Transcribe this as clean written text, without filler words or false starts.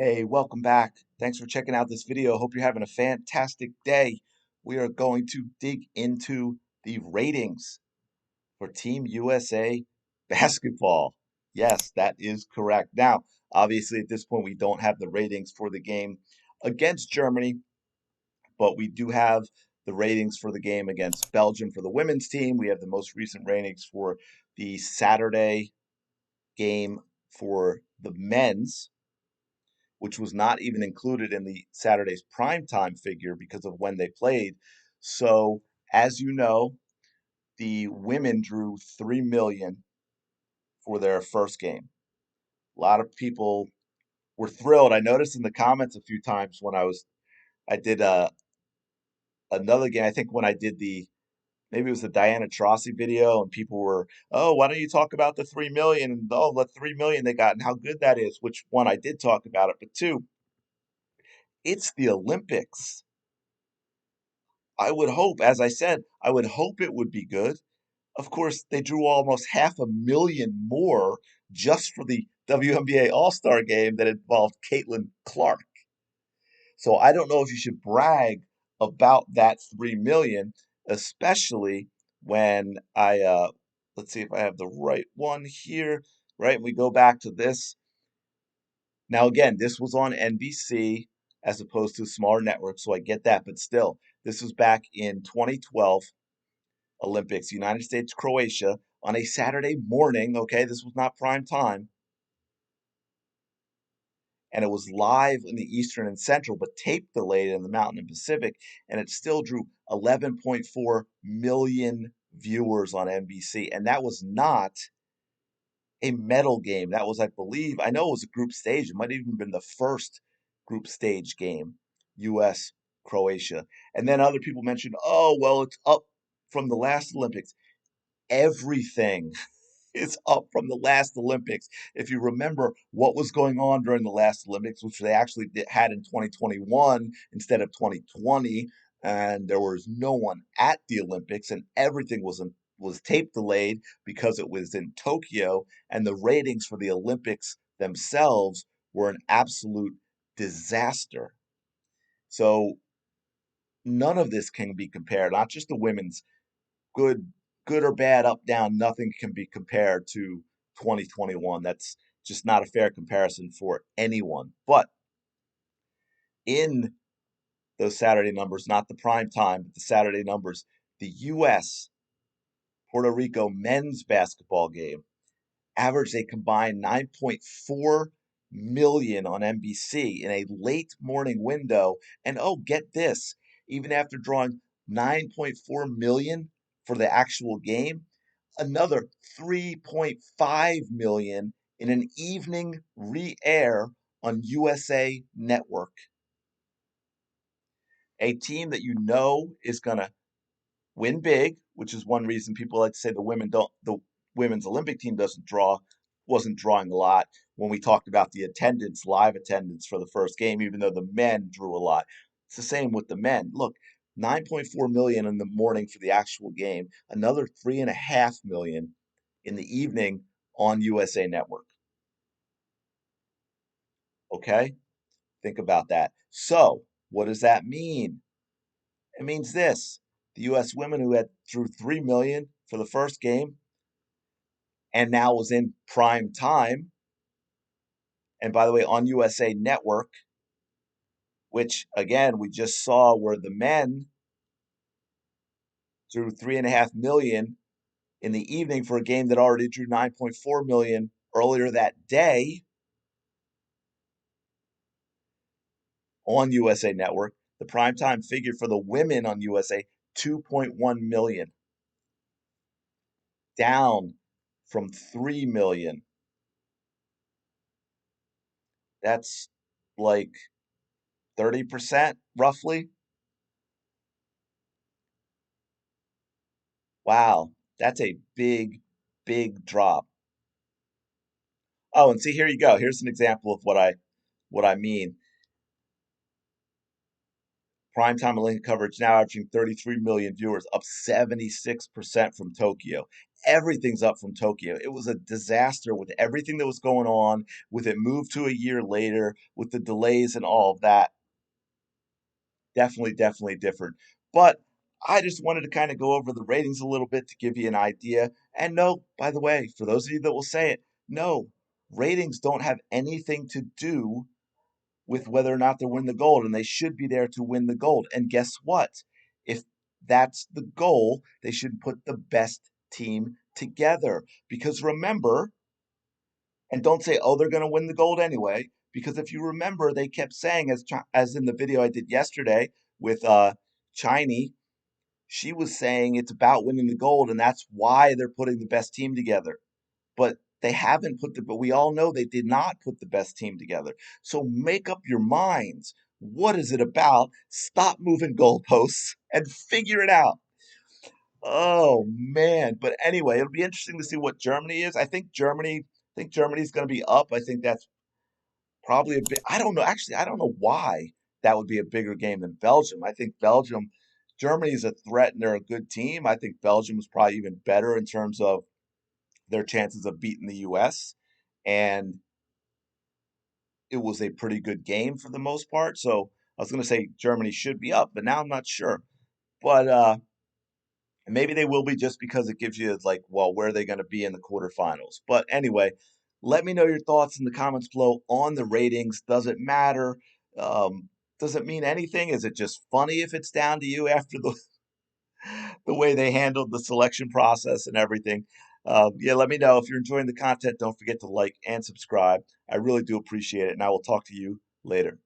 Hey, welcome back. Thanks for checking out this video. Hope you're having a fantastic day. We are going to dig into the ratings for Team USA basketball. Yes, that is correct. Now, obviously, at this point, we don't have the ratings for the game against Germany, but we do have the ratings for the game against Belgium for the women's team. We have the most recent ratings for the Saturday game for the men's, which was not even included in the Saturday's primetime figure because of when they played. So, as you know, the women drew 3 million for their first game. A lot of people were thrilled. I noticed in the comments a few times when I did another game. I think when I did the maybe it was the Diana Taurasi video, and people were, oh, why don't you talk about the 3 million and oh, the 3 million they got and how good that is? Which one I did talk about it, but two, it's the Olympics. I would hope, as I said, I would hope it would be good. Of course, they drew almost 500,000 more just for the WNBA All-Star game that involved Caitlin Clark. So I don't know if you should brag about that 3 million, especially when let's see if I have the right one here, right? We go back to this. Now, again, this was on NBC as opposed to a smaller network, so I get that, but still, this was back in 2012 Olympics, United States, Croatia, on a Saturday morning. Okay, this was not prime time, and it was live in the Eastern and Central, but tape delayed in the Mountain and Pacific, and it still drew 11.4 million viewers on NBC, and that was not a medal game. That was, I believe, I know it was a group stage. It might have even been the first group stage game, U.S. Croatia. And then other people mentioned, oh, well, it's up from the last Olympics. Everything is up from the last Olympics. If you remember what was going on during the last Olympics, which they actually had in 2021 instead of 2020, and there was no one at the Olympics, and everything was tape delayed because it was in Tokyo, and the ratings for the Olympics themselves were an absolute disaster. So none of this can be compared, not just the women's good good or bad, up down, nothing can be compared to 2021. That's just not a fair comparison for anyone. But in those Saturday numbers, not the prime time, but the Saturday numbers, the US Puerto Rico men's basketball game averaged a combined 9.4 million on NBC in a late morning window. And oh, get this, even after drawing 9.4 million for the actual game, another 3.5 million in an evening re-air on USA Network. A team that you know is going to win big, which is one reason people like to say the women's Olympic team doesn't draw wasn't drawing a lot when we talked about the attendance, live attendance for the first game, even though the men drew a lot. It's the same with the men. Look, 9.4 million in the morning for the actual game, another 3.5 million in the evening on USA Network. Okay? Think about that. So, what does that mean? It means this. The US women who had drew 3 million for the first game and now was in prime time. And by the way, on USA Network, which again, we just saw where the men drew 3.5 million in the evening for a game that already drew 9.4 million earlier that day on USA Network. The primetime figure for the women on USA, 2.1 million, down from 3 million. That's like 30% roughly. Wow, that's a big, big drop. Oh, and see, here you go. Here's an example of what I mean. Primetime Olympic coverage now averaging 33 million viewers, up 76% from Tokyo. everything's up from Tokyo. It was a disaster with everything that was going on, with it moved to a year later, with the delays and all of that. Definitely, definitely different. But I just wanted to kind of go over the ratings a little bit to give you an idea. And no, by the way, for those of you that will say it, no, ratings don't have anything to do with whether or not they win the gold, and they should be there to win the gold. And guess what? If that's the goal, they should put the best team together. Because remember, and don't say, oh, they're going to win the gold anyway. Because if you remember, they kept saying, as in the video I did yesterday with Chiney, she was saying it's about winning the gold, and that's why they're putting the best team together. But they haven't but we all know they did not put the best team together. So make up your minds. What is it about? Stop moving goalposts and figure it out. Oh man. But anyway, it'll be interesting to see what Germany is. I think Germany's going to be up. I think that's probably a bit. I don't know. Actually, I don't know why that would be a bigger game than Belgium. I think Germany is a threat and they're a good team. I think Belgium was probably even better in terms of their chances of beating the US. And it was a pretty good game for the most part. So I was going to say Germany should be up, but now I'm not sure. But maybe they will be just because it gives you like, well, where are they going to be in the quarterfinals? But anyway, let me know your thoughts in the comments below on the ratings. Does it matter? Um, does it mean anything? Is it just funny if it's down to you after the way they handled the selection process and everything? Yeah, let me know. If you're enjoying the content, don't forget to like and subscribe. I really do appreciate it, and I will talk to you later.